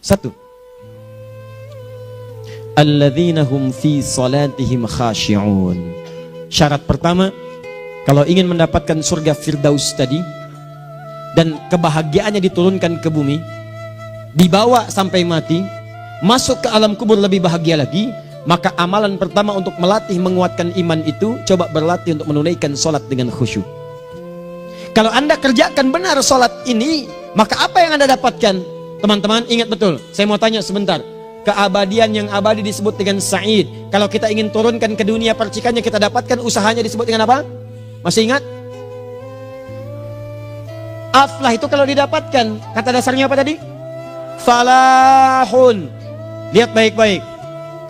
Satu, alladzina hum fi salatihim khashi'un. Syarat pertama, kalau ingin mendapatkan surga Firdaus tadi dan kebahagiaannya diturunkan ke bumi, dibawa sampai mati, masuk ke alam kubur lebih bahagia lagi, maka amalan pertama untuk melatih menguatkan iman itu, coba berlatih untuk menunaikan sholat dengan khusyuk. Kalau Anda kerjakan benar sholat ini, maka apa yang Anda dapatkan? Teman-teman ingat betul, saya mau tanya sebentar. Keabadian yang abadi disebut dengan sa'id. Kalau kita ingin turunkan ke dunia percikannya kita dapatkan, usahanya disebut dengan apa? Masih ingat? Aflah itu kalau didapatkan, kata dasarnya apa tadi? Falahun. Lihat baik-baik.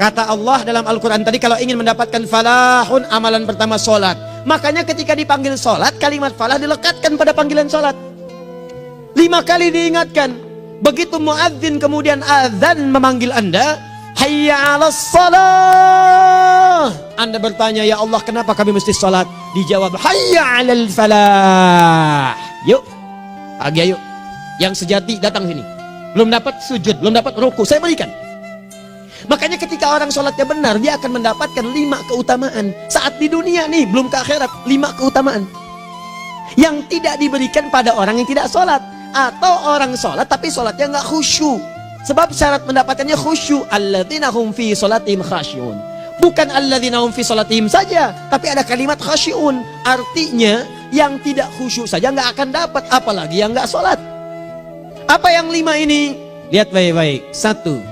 Kata Allah dalam Al-Quran tadi, kalau ingin mendapatkan falahun, amalan pertama sholat. Makanya ketika dipanggil sholat, kalimat falah dilekatkan pada panggilan sholat. 5 kali diingatkan. Begitu muadzin kemudian azan memanggil Anda, hayya 'alas shalah. Anda bertanya, ya Allah kenapa kami mesti sholat? Dijawab, hayya 'alal falah. Yuk, pagi yuk. Yang sejati datang sini. Belum dapat sujud, belum dapat ruku, saya berikan. Makanya ketika orang sholatnya benar, dia akan mendapatkan 5 keutamaan. Saat di dunia nih, belum ke akhirat, 5 keutamaan yang tidak diberikan pada orang yang tidak sholat. Atau orang sholat tapi sholatnya nggak khusyuk. Sebab syarat mendapatkannya khusyuk. Alladzina hum fi sholatihim khasyi'un. Bukan alladzina hum fi sholatihim saja, tapi ada kalimat khasyi'un. Artinya yang tidak khusyuk saja nggak akan dapat, apalagi yang nggak sholat. Apa yang 5 ini? Lihat baik-baik. 1,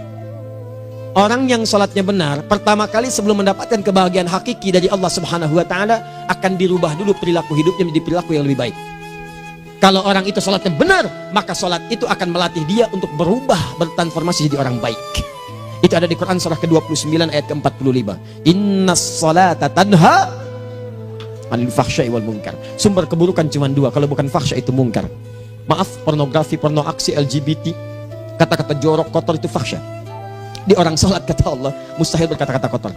orang yang sholatnya benar, pertama kali sebelum mendapatkan kebahagiaan hakiki dari Allah Subhanahu wa Ta'ala, akan dirubah dulu perilaku hidupnya menjadi perilaku yang lebih baik. Kalau orang itu sholatnya benar, maka sholat itu akan melatih dia untuk berubah, bertransformasi jadi orang baik. Itu ada di Quran surah ke-29 ayat ke-45. Innas sholata tanha 'anil fahsya'i wal munkar. Sumber keburukan cuma 2, kalau bukan fahsya itu munkar. Maaf, pornografi, porno aksi, LGBT, kata-kata jorok, kotor itu fahsya. Di orang sholat kata Allah, mustahil berkata-kata kotor.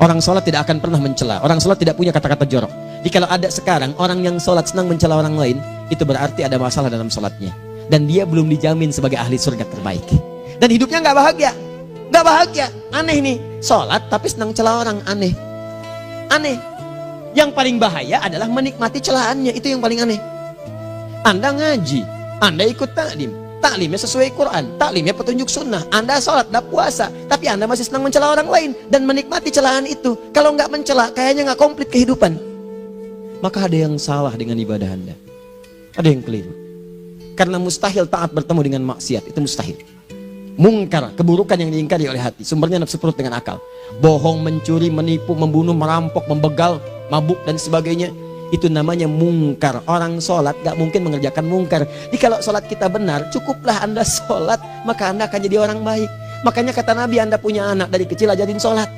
Orang sholat tidak akan pernah mencela. Orang sholat tidak punya kata-kata jorok. Jadi kalau ada sekarang orang yang sholat senang mencela orang lain, itu berarti ada masalah dalam sholatnya. Dan dia belum dijamin sebagai ahli surga terbaik. Dan hidupnya nggak bahagia. Nggak bahagia. Aneh nih. Sholat tapi senang celah orang. Aneh. Aneh. Yang paling bahaya adalah menikmati celahannya. Itu yang paling aneh. Anda ngaji. Anda ikut taklim. Taklimnya sesuai Quran. Taklimnya petunjuk sunnah. Anda sholat, anda puasa. Tapi Anda masih senang mencela orang lain. Dan menikmati celahan itu. Kalau nggak mencela, kayaknya nggak komplit kehidupan. Maka ada yang salah dengan ibadah Anda. Ada yang keliru. Karena mustahil taat bertemu dengan maksiat. Itu mustahil. Mungkar, keburukan yang diingkari oleh hati. Sumbernya nafsu perut dengan akal. Bohong, mencuri, menipu, membunuh, merampok, membegal, mabuk dan sebagainya. Itu namanya mungkar. Orang sholat gak mungkin mengerjakan mungkar. Jadi kalau sholat kita benar, cukuplah Anda sholat, maka Anda akan jadi orang baik. Makanya kata Nabi, Anda punya anak dari kecil ajarin sholat.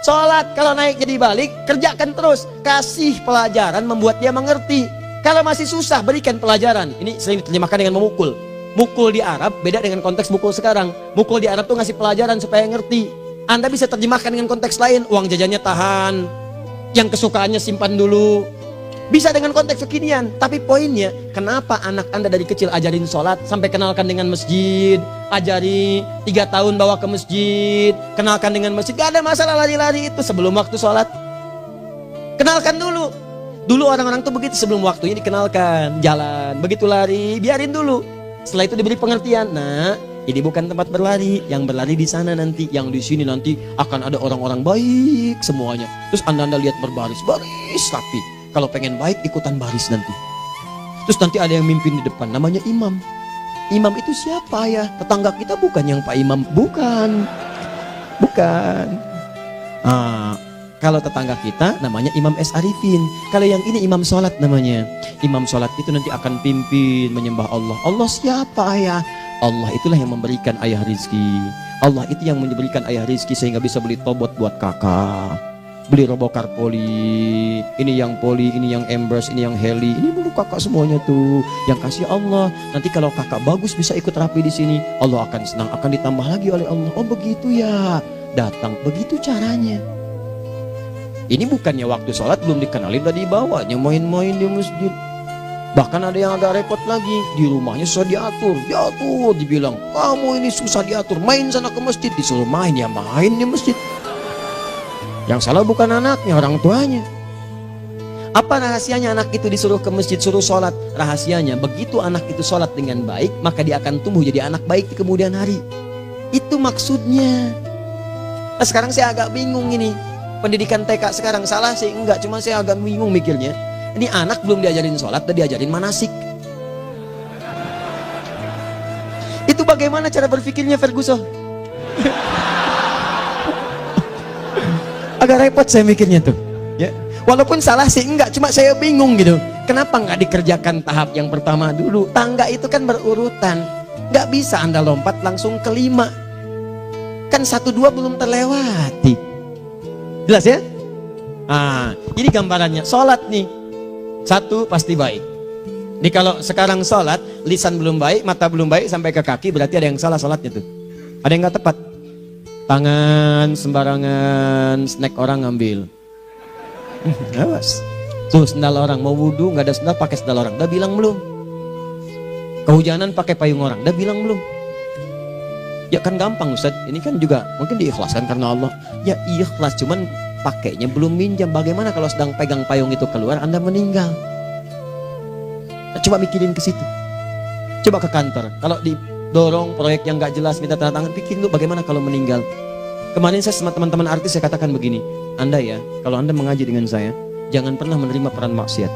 Sholat kalau naik jadi balik, kerjakan terus. Kasih pelajaran membuat dia mengerti. Kalau masih susah, berikan pelajaran. Ini sering diterjemahkan dengan memukul. Mukul di Arab beda dengan konteks mukul sekarang. Mukul di Arab tuh ngasih pelajaran supaya ngerti. Anda bisa terjemahkan dengan konteks lain. Uang jajannya tahan, yang kesukaannya simpan dulu. Bisa dengan konteks kekinian. Tapi poinnya, kenapa anak Anda dari kecil ajarin sholat, sampai kenalkan dengan masjid, ajari 3 tahun bawa ke masjid, kenalkan dengan masjid. Gak ada masalah lari-lari itu sebelum waktu sholat. Kenalkan dulu. Dulu orang-orang tuh begitu, sebelum waktunya dikenalkan jalan, begitu lari biarin dulu. Setelah itu diberi pengertian. Nah, ini bukan tempat berlari, yang berlari di sana nanti, yang di sini nanti akan ada orang-orang baik semuanya. Terus anda lihat berbaris, baris rapi. Kalau pengen baik ikutan baris nanti. Terus nanti ada yang mimpin di depan, namanya imam. Imam itu siapa ya? Tetangga kita bukan yang Pak Imam, bukan. Kalau tetangga kita namanya Imam S. Arifin. Kalau yang ini imam sholat namanya. Imam sholat itu nanti akan pimpin menyembah Allah. Allah siapa ya? Allah itulah yang memberikan ayah rizki. Allah itu yang memberikan ayah rizki sehingga bisa beli tobot buat kakak, beli robokar poli. Ini yang poli, ini yang embers, ini yang heli. Ini dulu kakak semuanya tuh. Yang kasih Allah. Nanti kalau kakak bagus bisa ikut rapi di sini, Allah akan senang, akan ditambah lagi oleh Allah. Oh begitu ya. Datang begitu caranya. Ini bukannya waktu sholat belum dikenalin, udah dibawanya main-main di masjid. Bahkan ada yang agak repot lagi, di rumahnya susah diatur, dibilang, kamu ini susah diatur, main sana ke masjid, disuruh main, ya main di masjid. Yang salah bukan anaknya, orang tuanya. Apa rahasianya anak itu disuruh ke masjid, suruh sholat? Rahasianya, begitu anak itu sholat dengan baik, maka dia akan tumbuh jadi anak baik di kemudian hari. Itu maksudnya. Nah, sekarang saya agak bingung ini, pendidikan TK sekarang salah sih? Enggak, cuma saya agak bingung mikirnya. Ini anak belum diajarin sholat, udah diajarin manasik. Itu bagaimana cara berpikirnya Ferguson? Agak repot saya mikirnya tuh. Ya. Walaupun salah sih enggak, cuma saya bingung gitu. Kenapa nggak dikerjakan tahap yang pertama dulu? Tangga itu kan berurutan. Nggak bisa Anda lompat langsung ke 5. Kan 1, 2 belum terlewati. Jelas ya? Ah, ini gambarannya. Sholat nih. 1 pasti baik. Nih kalau sekarang sholat, lisan belum baik, mata belum baik, sampai ke kaki, berarti ada yang salah sholatnya tuh. Ada yang nggak tepat. Tangan sembarangan, snack orang ngambil. Awas. Tuh sendal orang, mau wudhu nggak ada sendal, pakai sendal orang. Udah bilang belum? Kehujanan pakai payung orang. Udah bilang belum? Ya kan gampang Ustaz. Ini kan juga mungkin diikhlaskan karena Allah. Ya ikhlas, cuman pakainya belum minjam. Bagaimana kalau sedang pegang payung itu keluar, Anda meninggal? Nah, coba mikirin ke situ. Coba ke kantor. Kalau didorong proyek yang nggak jelas, minta tanda tangan, pikirin dulu bagaimana kalau meninggal. Kemarin saya sama teman-teman artis saya katakan begini, Anda ya, kalau Anda mengaji dengan saya, jangan pernah menerima peran maksiat.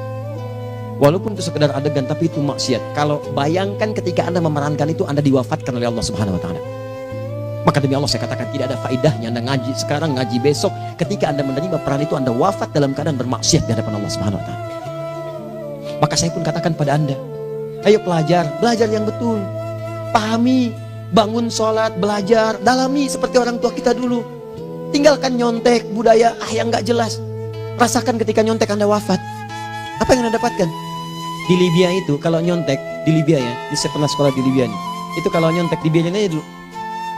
Walaupun itu sekedar adegan, tapi itu maksiat. Kalau bayangkan ketika Anda memerankan itu, Anda diwafatkan oleh Allah Subhanahu Wa Taala. Maka demi Allah saya katakan tidak ada faedahnya Anda ngaji sekarang, ngaji besok. Ketika Anda menerima peran itu, Anda wafat dalam keadaan bermaksiat di hadapan Allah Subhanahu Wa Taala. Maka saya pun katakan pada Anda, ayo belajar yang betul, pahami. Bangun sholat, belajar, dalami seperti orang tua kita dulu. Tinggalkan nyontek, budaya yang gak jelas. Rasakan ketika nyontek Anda wafat. Apa yang Anda dapatkan? Di Libya itu, kalau nyontek, di Libya ya, saya pernah sekolah di Libya nih. Itu kalau nyontek, dibiarin aja dulu.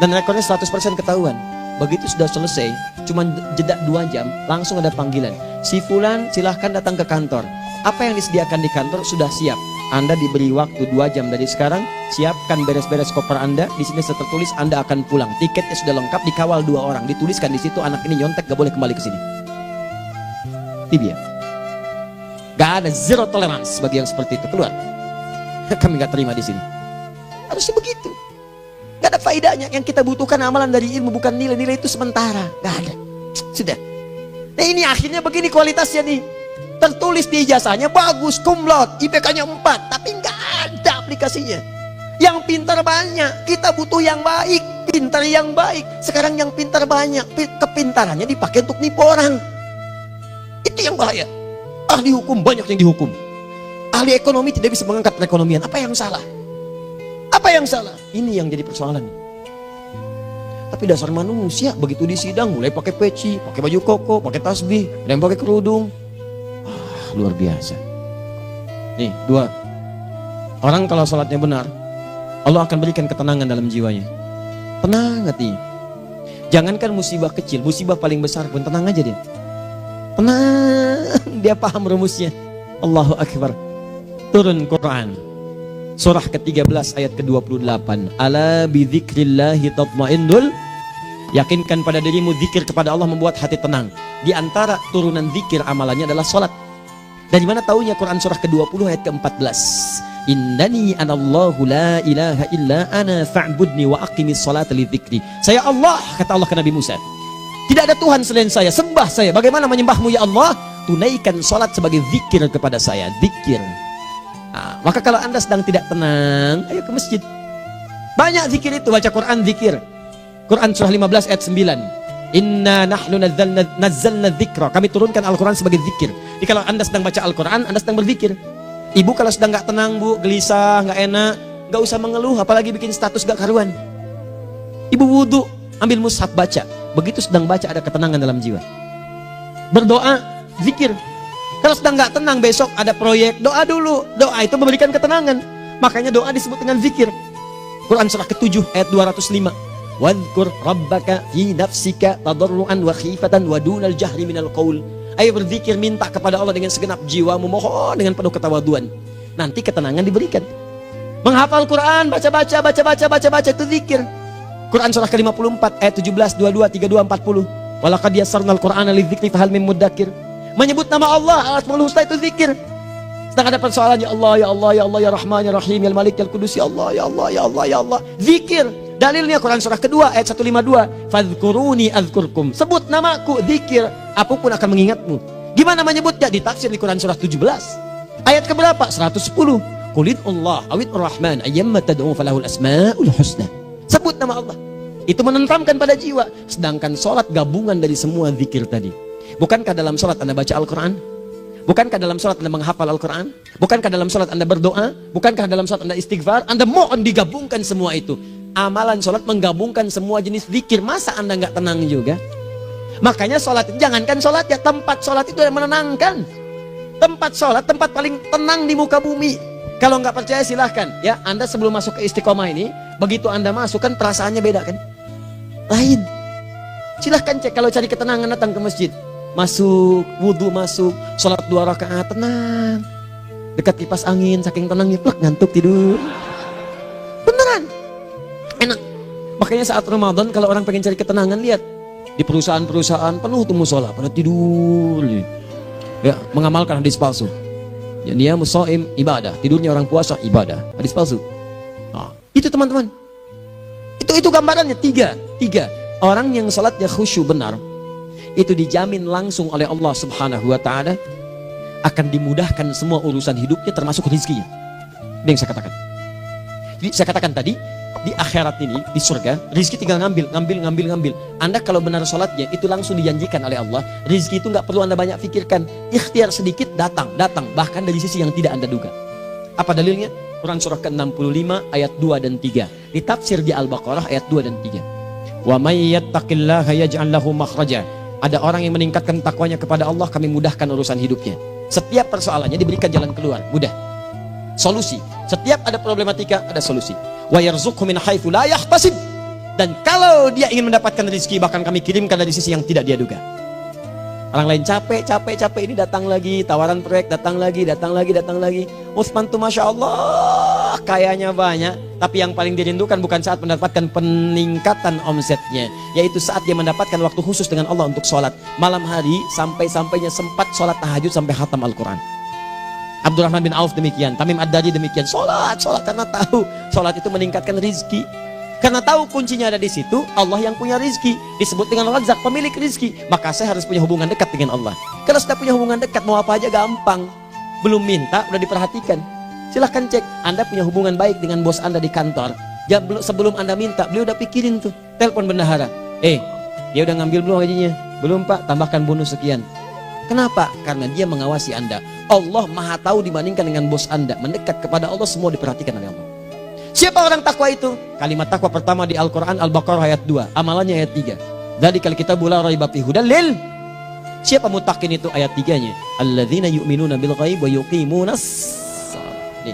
Dan rekornya 100% ketahuan. Begitu sudah selesai, cuma jeda 2 jam, langsung ada panggilan. Si Fulan silahkan datang ke kantor. Apa yang disediakan di kantor sudah siap. Anda diberi waktu 2 jam dari sekarang, siapkan beres-beres koper Anda. Di sini sudah tertulis Anda akan pulang. Tiketnya sudah lengkap, dikawal 2 orang. Dituliskan di situ anak ini nyontek gak boleh kembali ke sini. Libya. Gak ada, zero tolerance bagi yang seperti itu, keluar. Kami gak terima di sini. Harusnya begitu. Gak ada faedahnya. Yang kita butuhkan amalan dari ilmu, bukan nilai-nilai itu sementara. Gak ada. Sudah. Nah ini akhirnya begini kualitasnya nih. Tertulis di ijazahnya bagus, cum laude, IPK-nya 4, tapi nggak ada aplikasinya. Yang pintar banyak, kita butuh yang baik, pintar yang baik. Sekarang yang pintar banyak, kepintarannya dipakai untuk nipu orang. Itu yang bahaya. Ahli hukum banyak yang dihukum. Ahli ekonomi tidak bisa mengangkat perekonomian. Apa yang salah? Apa yang salah? Ini yang jadi persoalan. Tapi dasar manusia, begitu di sidang mulai pakai peci, pakai baju koko, pakai tasbih, dan pakai kerudung. Luar biasa. Nih 2. Orang kalau sholatnya benar, Allah akan berikan ketenangan dalam jiwanya. Tenang hati. Jangankan musibah kecil, musibah paling besar pun tenang aja dia. Tenang, dia paham rumusnya. Allahu Akbar. Turun Quran surah ke-13 ayat ke-28. Ala bidzikrillahi tatmainnul. Yakinkan pada dirimu, zikir kepada Allah membuat hati tenang. Di antara turunan zikir amalannya adalah sholat. Dari mana taunya? Quran surah ke-20 ayat ke-14. Innani anallahu la ilaha illa ana fa'budni wa aqimis salata lidzikri. Saya Allah, kata Allah ke Nabi Musa. Tidak ada Tuhan selain saya, sembah saya. Bagaimana menyembahmu ya Allah? Tunaikan salat sebagai zikir kepada saya, zikir. Nah, maka kalau Anda sedang tidak tenang, ayo ke masjid. Banyak zikir itu, baca Quran zikir. Quran surah 15 ayat 9. Inna nahnu nazzalna dzikra. Kami turunkan Al-Quran sebagai zikir. Jadi kalau Anda sedang baca Al-Quran, Anda sedang berzikir. Ibu kalau sedang gak tenang, Bu, gelisah, gak enak, gak usah mengeluh, apalagi bikin status gak karuan. Ibu wudhu, ambil mushaf baca. Begitu sedang baca ada ketenangan dalam jiwa. Berdoa, zikir. Kalau sedang gak tenang, besok ada proyek, doa dulu. Doa itu memberikan ketenangan. Makanya doa disebut dengan zikir. Quran surah ke-7 ayat 205. Wadhkur rabbaka fi nafsika tadarruan wa khifatan wa dunal jahri minal qaul. Ayo berzikir, minta kepada Allah dengan segenap jiwamu, mohon dengan penuh ketawaduan. nanti ketenangan diberikan. Menghafal Quran, baca itu zikir. Quran surah ke-54 ayat 17, 22, 32, 40. Walaqad yassarnal Qur'ana lidzikri fahal mim mudzakir. Menyebut nama Allah, Al-Asmaul Husna itu zikir. Sedang ada persoalan, ya Allah, ya Allah, ya Allah, ya Rahman, ya Rahim, ya Malik, ya Qudus, ya Allah, ya Allah, ya Allah, ya Allah. Zikir. Dalilnya Quran surah kedua ayat 152. Fadhkuruni adzkurkum. Sebut namaku, zikir. Apapun akan mengingatmu. Gimana menyebutnya? Ditafsir di Quran surah 17. Ayat keberapa? 110. Qulid Allah awid Rahman ayyamma tad'u falahul asmaul husna. Sebut nama Allah. Itu menenteramkan pada jiwa. Sedangkan sholat gabungan dari semua zikir tadi. Bukankah dalam sholat Anda baca Al-Quran? Bukankah dalam sholat Anda menghafal Al-Quran? Bukankah dalam sholat Anda berdoa? Bukankah dalam sholat Anda istighfar? Anda mohon digabungkan semua itu. Amalan sholat menggabungkan semua jenis zikir. Masa Anda nggak tenang juga? Makanya sholat, jangankan sholat ya, tempat sholat itu yang menenangkan. Tempat sholat, tempat paling tenang di muka bumi. Kalau nggak percaya silahkan ya, Anda sebelum masuk ke Istiqomah ini, begitu Anda masuk kan perasaannya beda kan? Lain. Silahkan cek, kalau cari ketenangan datang ke masjid. Masuk, wudhu masuk, sholat 2 rakaat, tenang. Dekat kipas angin, saking tenangnya, plek, ngantuk tidur. Beneran. Enak. Makanya saat Ramadan kalau orang pengen cari ketenangan, lihat. Di perusahaan-perusahaan penuh tuh musola, pada tidur. Ya, mengamalkan hadis palsu. Ya, dia musoim ibadah, tidurnya orang puasa ibadah, hadis palsu. Nah, itu teman-teman. Itu gambarannya tiga. Orang yang salatnya khusyuk benar, itu dijamin langsung oleh Allah Subhanahu wa taala akan dimudahkan semua urusan hidupnya termasuk rezekinya. Ini yang saya katakan. Jadi saya katakan tadi, di akhirat ini, di surga, rezeki tinggal ngambil. Anda kalau benar sholatnya, itu langsung dijanjikan oleh Allah. Rezeki itu nggak perlu Anda banyak pikirkan. Ikhtiar sedikit, datang. Bahkan dari sisi yang tidak Anda duga. Apa dalilnya? Quran surah ke-65 ayat 2 dan 3. Ditafsir di Al-Baqarah ayat 2 dan 3. Wa may yattaqillaha yaj'al lahu makhraja. Ada orang yang meningkatkan takwanya kepada Allah, kami mudahkan urusan hidupnya. Setiap persoalannya diberikan jalan keluar, mudah. Solusi. Setiap ada problematika, ada solusi. Wa yarzuqhu min haitsu la yahtasib. Dan kalau dia ingin mendapatkan rezeki, bahkan kami kirimkan dari sisi yang tidak dia duga. Orang lain capek ini datang lagi, tawaran proyek datang lagi. Utsman tuh Masya Allah, kayanya banyak. Tapi yang paling dirindukan bukan saat mendapatkan peningkatan omsetnya, yaitu saat dia mendapatkan waktu khusus dengan Allah untuk sholat. Malam hari sampai-sampainya sempat sholat tahajud sampai khatam Al-Quran. Abdurrahman bin Auf demikian, Tamim Ad-Dari demikian. Sholat karena tahu sholat itu meningkatkan rizki. Karena tahu kuncinya ada di situ, Allah yang punya rizki. Disebut dengan Razzaq, pemilik rizki. Maka saya harus punya hubungan dekat dengan Allah. Kalau sudah punya hubungan dekat, mau apa aja gampang. Belum minta, udah diperhatikan. Silahkan cek, Anda punya hubungan baik dengan bos Anda di kantor. Ya, sebelum Anda minta, beliau udah pikirin tuh. Telepon bendahara. Dia udah ngambil belum gajinya? Belum Pak, tambahkan bonus sekian. Kenapa? Karena dia mengawasi Anda. Allah maha tahu dibandingkan dengan bos Anda. Mendekat kepada Allah, semua diperhatikan oleh Allah. Siapa orang takwa itu? Kalimat takwa pertama di Al-Quran Al-Baqarah ayat 2, amalannya ayat 3. Dzalikal kitabu la raiba fihi hudal lil. Siapa mutakin itu? Ayat 3-nya. Alladzina yu'minuna bil ghaib wa yuqimunas shalah.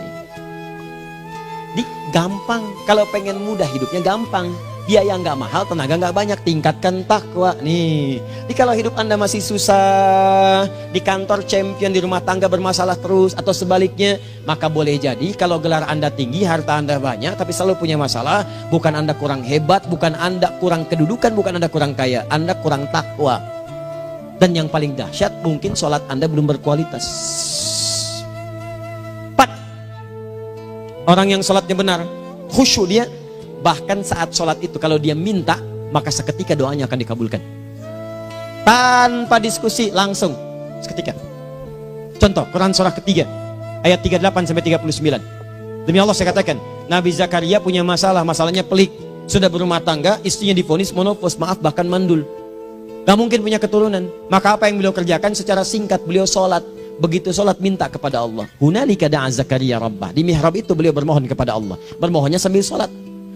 Gampang. Kalau pengen mudah hidupnya gampang. Biaya nggak mahal, tenaga nggak banyak, tingkatkan takwa nih. Jadi kalau hidup Anda masih susah, di kantor champion, di rumah tangga bermasalah terus, atau sebaliknya, maka boleh jadi kalau gelar Anda tinggi, harta Anda banyak, tapi selalu punya masalah. Bukan Anda kurang hebat, bukan Anda kurang kedudukan, bukan Anda kurang kaya, Anda kurang takwa. Dan yang paling dahsyat, mungkin sholat Anda belum berkualitas. 4. Orang yang sholatnya benar, khusyuk dia. Bahkan saat sholat itu kalau dia minta, maka seketika doanya akan dikabulkan. Tanpa diskusi, langsung seketika. Contoh, Quran surah ketiga ayat 38-39. Demi Allah saya katakan, Nabi Zakaria punya masalahnya pelik. Sudah berumah tangga, istrinya divonis monopos, maaf bahkan mandul. Gak mungkin punya keturunan. Maka apa yang beliau kerjakan? Secara singkat beliau sholat. Begitu sholat minta kepada Allah. Hunalika da'a Zakaria rabbah. Di mihrab itu beliau bermohon kepada Allah. Bermohonnya sambil sholat.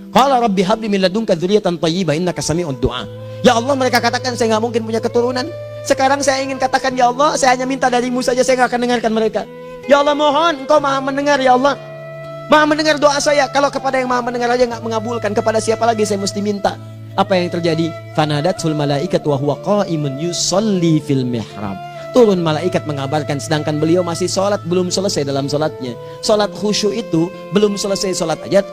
Qala rabbi habli min ladunka dzurriyyatan thayyibah innaka sami'ud du'a. Ya Allah, mereka katakan saya nggak mungkin punya keturunan. Sekarang saya ingin katakan, ya Allah, saya hanya minta darimu saja, saya nggak akan dengarkan mereka. Ya Allah, mohon Engkau maha mendengar, ya Allah. Maha mendengar doa saya. Kalau kepada yang maha mendengar aja nggak mengabulkan, kepada siapa lagi saya mesti minta? Apa yang terjadi? Fanadatul malaikatu wa huwa qa'imun yusalli fil mihrab. turun malaikat mengabarkan, sedangkan beliau masih sholat, belum selesai dalam sholatnya. Sholat khusyuk itu belum selesai sholat aja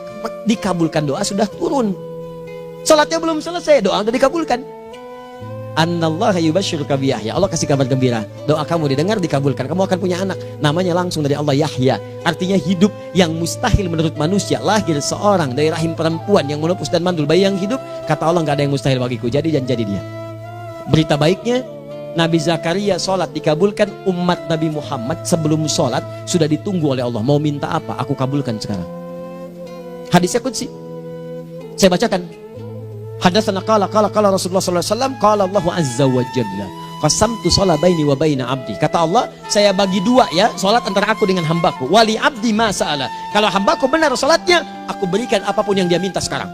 dikabulkan, doa sudah turun. Sholatnya belum selesai, doa sudah dikabulkan. Annallaha yubashshiruka bi Yahya. Allah kasih kabar gembira, doa kamu didengar, dikabulkan, kamu akan punya anak, namanya langsung dari Allah Yahya, artinya hidup yang mustahil menurut manusia. Lahir seorang dari rahim perempuan yang menepus dan mandul, bayi yang hidup, kata Allah nggak ada yang mustahil bagiku, jadi dan jadi dia. Berita baiknya, Nabi Zakaria sholat dikabulkan. Umat Nabi Muhammad sebelum sholat sudah ditunggu oleh Allah, mau minta apa aku kabulkan sekarang. Hadisnya qudsi, saya bacakan. Hadatsana qala Rasulullah sallallahu alaihi wasallam, qala Allah azza wa jalla, qasamtu shalah baini wa baina abdi. Kata Allah, saya bagi dua ya salat antara aku dengan hambaku. Wali abdi ma sa'ala. Kalau hambaku benar salatnya, aku berikan apapun yang dia minta sekarang.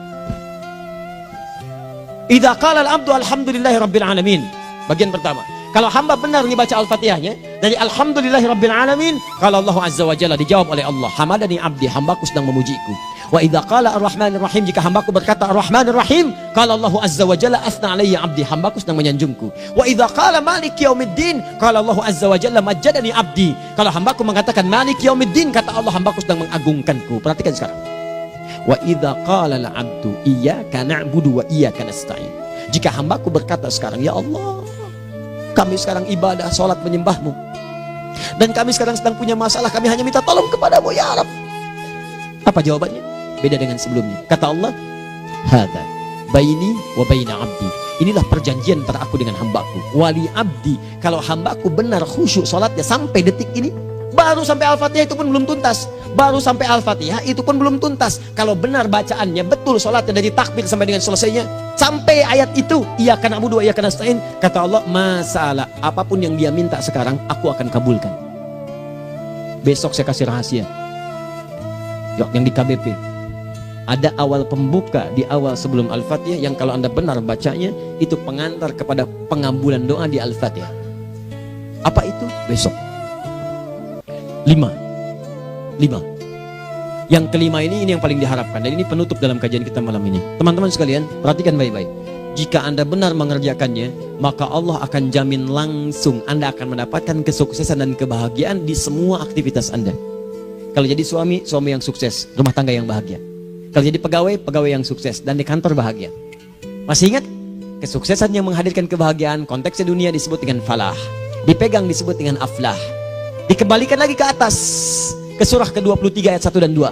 Idza qala al-abdu alhamdulillahi rabbil alamin. Bagian pertama, kalau hamba benar dibaca Al-Fatihahnya dari alhamdulillahi rabbil alamin, kalau Allah azza wa jalla dijawab oleh Allah, hamadani abdi, hambaku sedang memujiku. Wa idza qala ar-rahmanir rahim, jika hambaku berkata ar-rahmanir rahim, qala Allah azza wa jalla athna alayya abdi, hambaku sedang menyanjungku. Wa idza qala maliki yaumiddin, qala Allah azza wa jalla majjadani abdi, kalau hambaku mengatakan maliki yaumiddin, kata Allah hambaku sedang mengagungkanku. Perhatikan sekarang. Wa idza qala al-abdu iyyaka na'budu wa iyyaka nasta'in, jika hambaku berkata sekarang, ya Allah, kami sekarang ibadah, sholat menyembahmu, dan kami sekarang sedang punya masalah, kami hanya minta tolong kepadamu ya Rabb. Apa jawabannya? Beda dengan sebelumnya. Kata Allah, hadza baini wa baina abdi, inilah perjanjian antara aku dengan hambaku. Wali abdi, kalau hambaku benar khusyuk sholatnya sampai detik ini, baru sampai Al-Fatihah itu pun belum tuntas, baru sampai Al-Fatihah itu pun belum tuntas. Kalau benar bacaannya betul, sholatnya dari takbir sampai dengan selesainya, sampai ayat itu, iyyaka na'budu wa iyyaka nasta'in, kata Allah, masalah apapun yang dia minta sekarang aku akan kabulkan. Besok saya kasih rahasia yang di KBP. Ada awal pembuka di awal sebelum Al-Fatihah yang kalau Anda benar bacanya, itu pengantar kepada pengambulan doa di Al-Fatihah. Apa itu? Besok. 5. Yang kelima ini yang paling diharapkan, dan ini penutup dalam kajian kita malam ini. Teman-teman sekalian, perhatikan baik-baik. Jika Anda benar mengerjakannya, maka Allah akan jamin langsung Anda akan mendapatkan kesuksesan dan kebahagiaan di semua aktivitas Anda. Kalau jadi suami yang sukses, rumah tangga yang bahagia. Kalau jadi pegawai yang sukses, dan di kantor bahagia. Masih ingat? Kesuksesan yang menghadirkan kebahagiaan, konteksnya dunia disebut dengan falah, dipegang disebut dengan aflah. Dikembalikan lagi ke atas, ke surah ke-23 ayat 1 dan 2.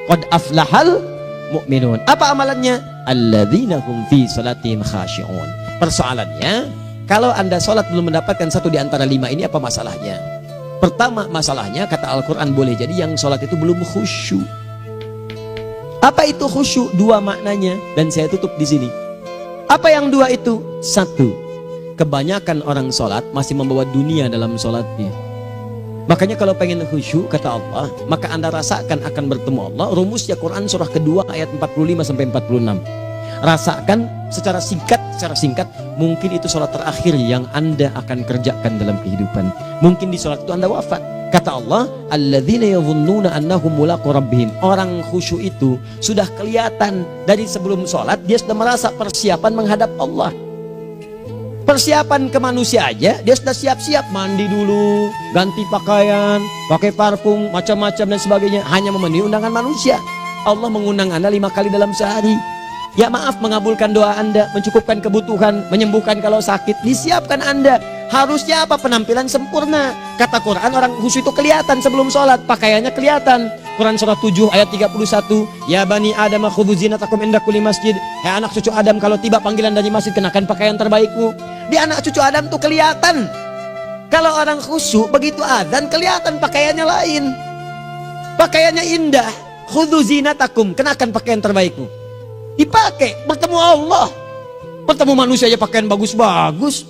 Qad aflahal mu'minun. Apa amalannya? Alladzina hum fi salatihim khashi'un. Persoalannya, kalau Anda sholat belum mendapatkan satu di antara 5 ini, apa masalahnya? Pertama masalahnya, kata Al-Quran, boleh jadi yang sholat itu belum khusyuk. Apa itu khusyuk? 2 maknanya, dan saya tutup di sini. Apa yang 2 itu? 1, kebanyakan orang sholat masih membawa dunia dalam sholatnya. Makanya kalau pengen khusyuk, kata Allah, maka Anda rasakan akan bertemu Allah. Rumusnya Quran surah kedua ayat 45 sampai 46. Rasakan secara singkat, mungkin itu sholat terakhir yang Anda akan kerjakan dalam kehidupan. Mungkin di sholat itu Anda wafat. Kata Allah, alladzina yadhunnuna annahum mulaqu rabbihim. Orang khusyuk itu sudah kelihatan dari sebelum sholat, dia sudah merasa persiapan menghadap Allah. Persiapan ke manusia aja, dia sudah siap-siap, mandi dulu, ganti pakaian, pakai parfum, macam-macam dan sebagainya, hanya memenuhi undangan manusia. Allah mengundang Anda 5 kali dalam sehari. Ya maaf, mengabulkan doa Anda, mencukupkan kebutuhan, menyembuhkan kalau sakit, disiapkan Anda. Harusnya apa? Penampilan sempurna. Kata Quran, orang khusyuk itu kelihatan sebelum sholat, pakaiannya kelihatan. Quran surah 7 ayat 31, ya bani Adam khudhu zinatakum inda kulli masjid. Hai anak cucu Adam, kalau tiba panggilan dari masjid, kenakan pakaian terbaikmu. Di anak cucu Adam tuh kelihatan. Kalau orang khusyuk, begitu adzan kelihatan pakaiannya lain. Pakaiannya indah. Khudhu zinatakum, kenakan pakaian terbaikmu. Dipakai, bertemu Allah. Bertemu manusia aja pakaian bagus-bagus.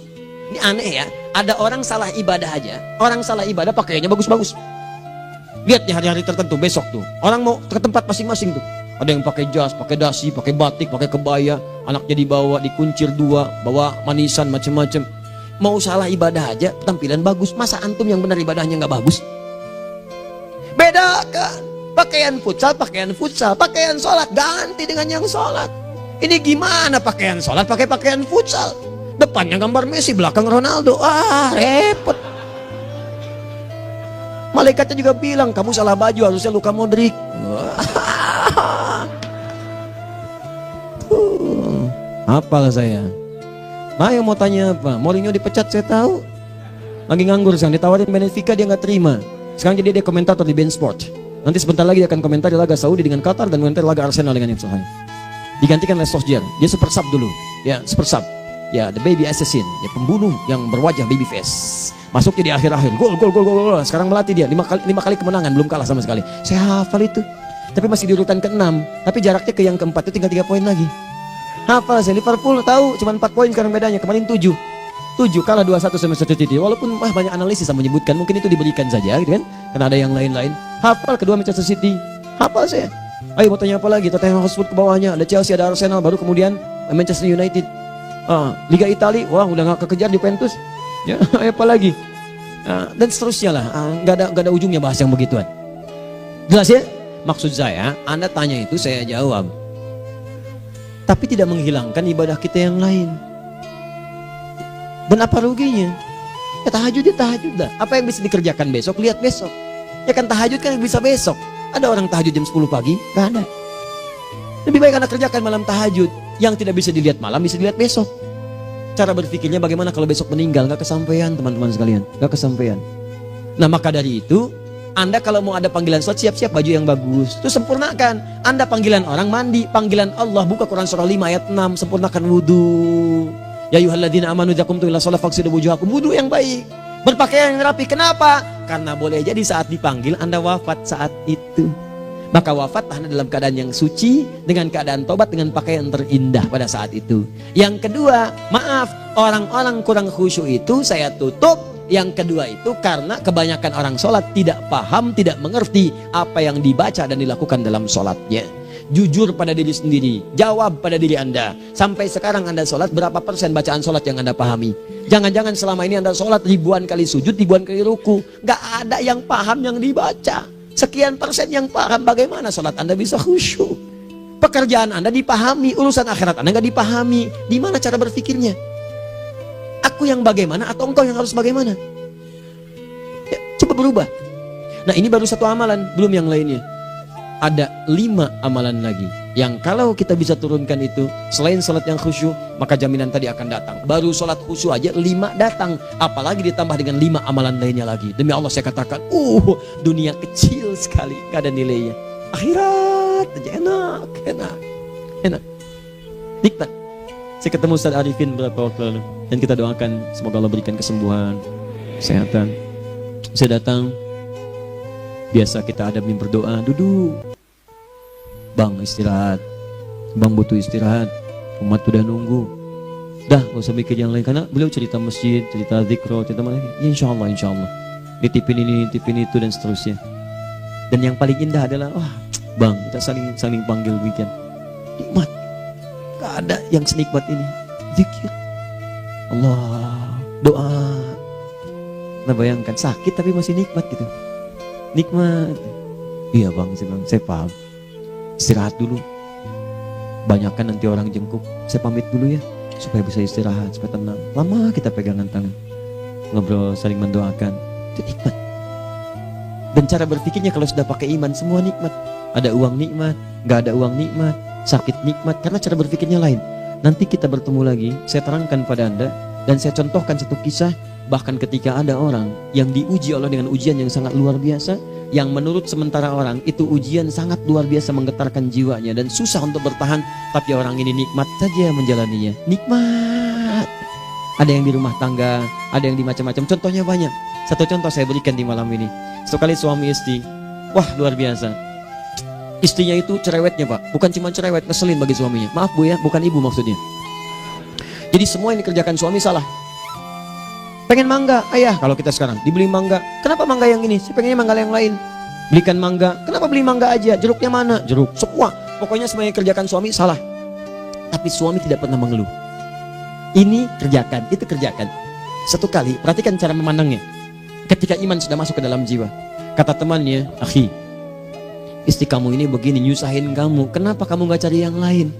Ini aneh ya, ada orang salah ibadah aja. Orang salah ibadah pakaiannya bagus-bagus. Lihat nih hari-hari tertentu, besok tuh orang mau ke tempat masing-masing tuh. Ada yang pakai jas, pakai dasi, pakai batik, pakai kebaya. Anaknya dibawa, dikuncir 2, bawa manisan macam-macam. Mau salah ibadah aja, tampilan bagus. Masa antum yang benar ibadahnya nggak bagus? Bedakan. Pakaian futsal, pakaian sholat ganti dengan yang sholat. Ini gimana pakaian sholat pakai pakaian futsal? Depannya gambar Messi, belakang Ronaldo. Repot. Malaikatnya juga bilang, kamu salah baju, harusnya Luka Modric. Apalah saya. Nah, yang mau tanya apa? Mourinho dipecat saya tahu. Lagi nganggur sekarang, ditawarin Benfica dia nggak terima. Sekarang jadi dia komentator di beIN Sport. Nanti sebentar lagi dia akan komentari laga Saudi dengan Qatar dan komentari laga Arsenal dengan Al Hilal. Digantikan oleh Solskjaer. Dia super sub dulu. Ya, super sub. Ya, the baby assassin, ya pembunuh yang berwajah baby face. Masuknya di akhir-akhir. Gol. Sekarang melatih dia 5 kali kemenangan, belum kalah sama sekali. Saya hafal itu. Tapi masih di urutan ke-6. Tapi jaraknya ke yang keempat itu tinggal 3 poin lagi. Hafal saya. Liverpool tahu cuma 4 poin sekarang bedanya. Kemarin 7 kalah 2-1 sama Manchester City. Walaupun banyak analisis yang menyebutkan mungkin itu diberikan saja gitu kan. Karena ada yang lain-lain. Hafal kedua Manchester City. Hafal saya. Ayo mau tanya apa lagi? Tottenham Hotspur ke bawahnya. Ada Chelsea, ada Arsenal, baru kemudian Manchester United. Liga Italia, wah udah gak kekejar Juventus. Ya, apa lagi? Dan seterusnya lah. Gak ada ujungnya bahas yang begituan. Jelas ya? Maksud saya, Anda tanya itu saya jawab. Tapi tidak menghilangkan ibadah kita yang lain. Dan apa ruginya? Ya tahajud dah. Apa yang bisa dikerjakan besok, lihat besok. Ya kan tahajud kan bisa besok. Ada orang tahajud jam 10 pagi? Gak ada. Lebih baik Anda kerjakan malam tahajud. Yang tidak bisa dilihat malam, bisa dilihat besok. Cara berpikirnya bagaimana kalau besok meninggal? Gak kesampaian teman-teman sekalian. Gak kesampaian. Nah maka dari itu, Anda kalau mau ada panggilan sholat, siap-siap baju yang bagus. Itu sempurnakan. Anda panggilan orang mandi, panggilan Allah. Buka Quran surah 5 ayat 6. Sempurnakan wudhu. Ya ayyuhalladzina amanu idza qumtum ila shalah faghsilu wujuhakum. Wudu yang baik. Berpakaian yang rapi. Kenapa? Karena boleh jadi saat dipanggil Anda wafat saat itu. Maka wafat Anda dalam keadaan yang suci, dengan keadaan tobat, dengan pakaian terindah pada saat itu. Yang kedua, maaf, orang-orang kurang khusyuk itu saya tutup. Yang kedua itu karena kebanyakan orang sholat tidak paham, tidak mengerti apa yang dibaca dan dilakukan dalam sholatnya. Jujur pada diri sendiri, jawab pada diri Anda. Sampai sekarang Anda sholat, berapa persen bacaan sholat yang Anda pahami? Jangan-jangan selama ini Anda sholat ribuan kali sujud, ribuan kali ruku. Gak ada yang paham yang dibaca. Sekian persen yang paham. Bagaimana sholat Anda bisa khusyuk? Pekerjaan Anda dipahami, urusan akhirat Anda gak dipahami. Di mana cara berpikirnya? Aku yang bagaimana atau engkau yang harus bagaimana? Ya, coba berubah. Nah ini baru satu amalan, belum yang lainnya. Ada 5 amalan lagi yang kalau kita bisa turunkan itu, selain sholat yang khusyuk, maka jaminan tadi akan datang. Baru sholat khusyuk aja 5 datang, apalagi ditambah dengan 5 amalan lainnya lagi. Demi Allah saya katakan, dunia kecil sekali, gak ada nilainya. Akhirat aja enak, nikmat. Saya ketemu Ustaz Arifin beberapa waktu lalu, dan kita doakan semoga Allah berikan kesembuhan, kesehatan. Saya datang, biasa kita adamin berdoa, duduk. Bang istirahat, bang butuh istirahat, umat udah nunggu. Dah gak usah mikir yang lain, karena beliau cerita masjid, cerita zikro, cerita mana. Ya, insya Allah nitipin ini, nitipin itu dan seterusnya. Dan yang paling indah adalah, bang kita saling panggil weekend. Nikmat, gak ada yang senikmat ini. Zikir, Allah, doa. Nah bayangkan sakit tapi masih nikmat gitu. Nikmat. Iya bang, saya paham. Istirahat dulu. Banyakkan nanti orang jengkuk. Saya pamit dulu ya, supaya bisa istirahat, supaya tenang. Lama kita pegangan tangan, ngobrol, saling mendoakan. Itu nikmat. Dan cara berpikirnya kalau sudah pakai iman, semua nikmat. Ada uang nikmat, gak ada uang nikmat, sakit nikmat. Karena cara berpikirnya lain. Nanti kita bertemu lagi, saya terangkan pada Anda. Dan saya contohkan satu kisah. Bahkan ketika ada orang yang diuji Allah dengan ujian yang sangat luar biasa, yang menurut sementara orang itu ujian sangat luar biasa menggetarkan jiwanya dan susah untuk bertahan, tapi orang ini nikmat saja menjalaninya. Nikmat. Ada yang di rumah tangga, ada yang di macam-macam. Contohnya banyak. Satu contoh saya berikan di malam ini. Satu kali suami istri, wah luar biasa. Istrinya itu cerewetnya Pak, bukan cuma cerewet, ngeselin bagi suaminya. Maaf Bu ya, bukan ibu maksudnya. Jadi semua yang dikerjakan suami salah. Pengen mangga, ayah kalau kita sekarang dibeli mangga. Kenapa mangga yang ini? Saya pengennya mangga yang lain. Belikan mangga. Kenapa beli mangga aja? Jeruknya mana? Jeruk. Semua. Pokoknya semua yang kerjakan suami salah. Tapi suami tidak pernah mengeluh. Ini kerjakan, itu kerjakan. Satu kali, perhatikan cara memandangnya. Ketika iman sudah masuk ke dalam jiwa. Kata temannya, akhi, istri kamu ini begini nyusahin kamu. Kenapa kamu gak cari yang lain?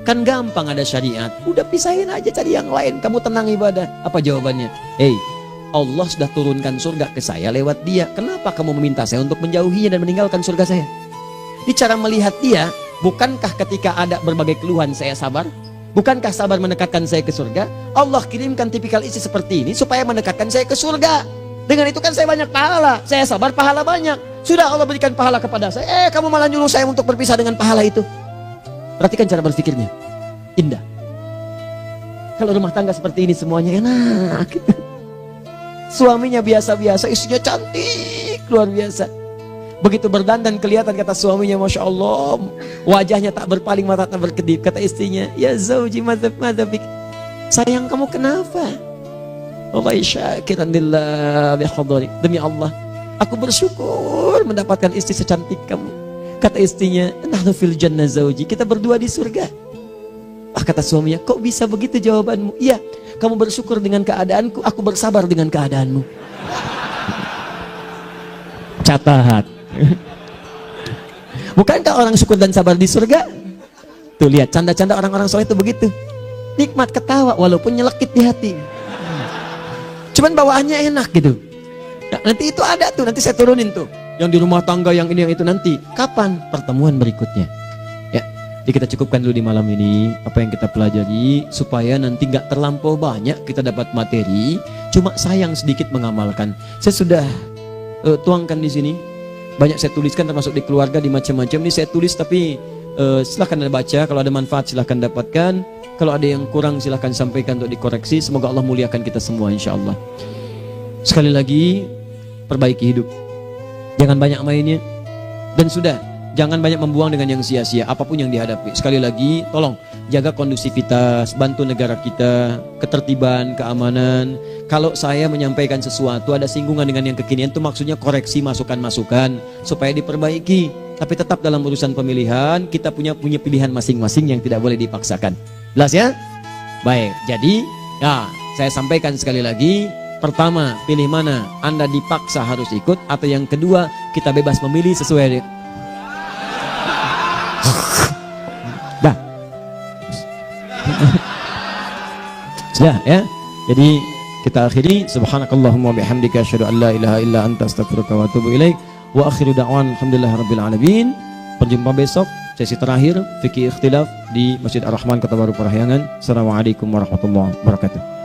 Kan gampang ada syariat. Udah pisahin aja cari yang lain. Kamu tenang ibadah. Apa jawabannya? Hey, Allah sudah turunkan surga ke saya lewat dia. Kenapa kamu meminta saya untuk menjauhinya dan meninggalkan surga saya? Di cara melihat dia, bukankah ketika ada berbagai keluhan saya sabar? Bukankah sabar mendekatkan saya ke surga? Allah kirimkan tipikal istri seperti ini supaya mendekatkan saya ke surga. Dengan itu kan saya banyak pahala. Saya sabar, pahala banyak. Sudah Allah berikan pahala kepada saya, kamu malah nyuruh saya untuk berpisah dengan pahala itu. Perhatikan cara berpikirnya, indah. Kalau rumah tangga seperti ini semuanya enak. Suaminya biasa-biasa, istrinya cantik, luar biasa. Begitu berdandan kelihatan kata suaminya, Masya Allah, wajahnya tak berpaling, mata tak berkedip. Kata istrinya, ya zauji madhabik, sayang kamu kenapa? Wallahi syakiran lillah bihadari, demi Allah aku bersyukur mendapatkan istri secantik kamu. Kata istrinya, nahnu fil jannah zauji, kita berdua di surga. Kata suaminya, kok bisa begitu jawabanmu? Iya, kamu bersyukur dengan keadaanku, aku bersabar dengan keadaanmu. Catat. Bukankah orang syukur dan sabar di surga? Tuh lihat, canda-canda orang-orang soleh itu begitu. Nikmat ketawa walaupun nyelekit di hati. Cuman bawaannya enak gitu. Nah, nanti itu ada tuh, nanti saya turunin tuh. Yang di rumah tangga, yang ini, yang itu nanti. Kapan? Pertemuan berikutnya. Ya, jadi kita cukupkan dulu di malam ini apa yang kita pelajari supaya nanti nggak terlampau banyak kita dapat materi. Cuma sayang sedikit mengamalkan. Saya sudah tuangkan di sini. Banyak saya tuliskan termasuk di keluarga, di macam-macam. Ini saya tulis tapi silahkan Anda baca. Kalau ada manfaat silahkan dapatkan. Kalau ada yang kurang silahkan sampaikan untuk dikoreksi. Semoga Allah muliakan kita semua insya Allah. Sekali lagi, perbaiki hidup. Jangan banyak mainnya. Dan sudah, jangan banyak membuang dengan yang sia-sia apapun yang dihadapi. Sekali lagi, tolong jaga kondusivitas, bantu negara kita, ketertiban, keamanan. Kalau saya menyampaikan sesuatu ada singgungan dengan yang kekinian, itu maksudnya koreksi masukan-masukan supaya diperbaiki. Tapi tetap dalam urusan pemilihan kita punya pilihan masing-masing yang tidak boleh dipaksakan. Jelas ya? Baik, jadi ya saya sampaikan sekali lagi. Pertama, pilih mana? Anda dipaksa harus ikut, atau yang kedua, kita bebas memilih sesuai. Dah. Sudah ya. Jadi kita akhiri, subhanakallahumma bihamdika asyhadu an la ilaha illa anta astaghfiruka wa atubu ilaik. Wa akhiru da'wan alhamdulillahirabbil alamin. Berjumpa besok sesi terakhir fikih ikhtilaf di Masjid Ar-Rahman Kota Baru Parahyangan. Assalamualaikum warahmatullahi wabarakatuh.